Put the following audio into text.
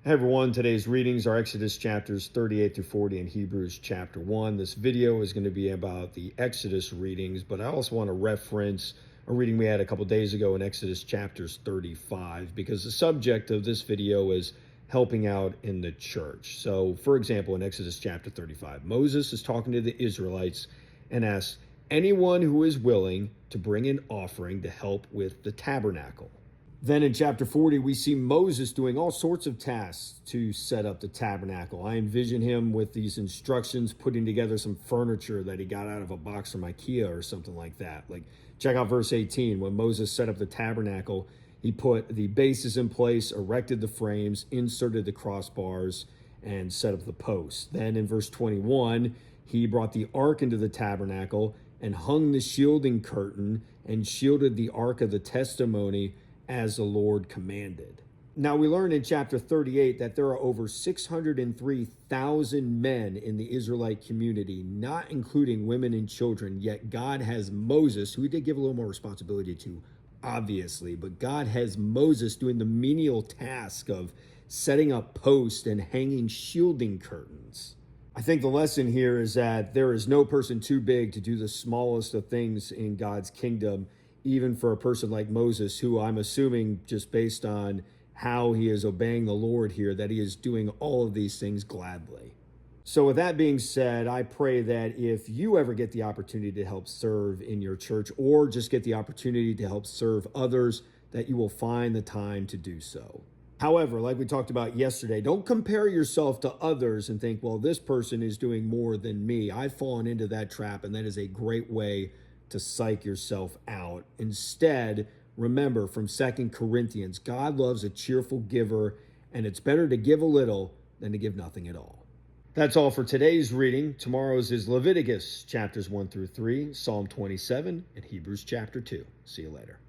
Hey everyone, today's readings are Exodus chapters 38 through 40 and Hebrews chapter 1. This video is going to be about the Exodus readings, but I also want to reference a reading we had a couple days ago in Exodus chapters 35 because the subject of this video is helping out in the church. So, for example, in Exodus chapter 35, Moses is talking to the Israelites and asks anyone who is willing to bring an offering to help with the tabernacle. Then in chapter 40, we see Moses doing all sorts of tasks to set up the tabernacle. I envision him with these instructions, putting together some furniture that he got out of a box from IKEA or something like that. Like, check out verse 18. When Moses set up the tabernacle, he put the bases in place, erected the frames, inserted the crossbars, and set up the posts. Then in verse 21, he brought the ark into the tabernacle and hung the shielding curtain and shielded the ark of the testimony as the Lord commanded. Now we learn in chapter 38 that there are over 603,000 men in the Israelite community, not including women and children, yet God has Moses, who he did give a little more responsibility to, obviously, but God has Moses doing the menial task of setting up posts and hanging shielding curtains. I think the lesson here is that there is no person too big to do the smallest of things in God's kingdom, even for a person like Moses, who I'm assuming, just based on how he is obeying the Lord here, that he is doing all of these things gladly. So with that being said, I pray that if you ever get the opportunity to help serve in your church or just get the opportunity to help serve others, that you will find the time to do so. However, like we talked about yesterday, don't compare yourself to others and think, well, this person is doing more than me. I've fallen into that trap, and that is a great way to psych yourself out. Instead, remember from 2 Corinthians, God loves a cheerful giver, and it's better to give a little than to give nothing at all. That's all for today's reading. Tomorrow's is Leviticus chapters 1 through 3, Psalm 27, and Hebrews chapter 2. See you later.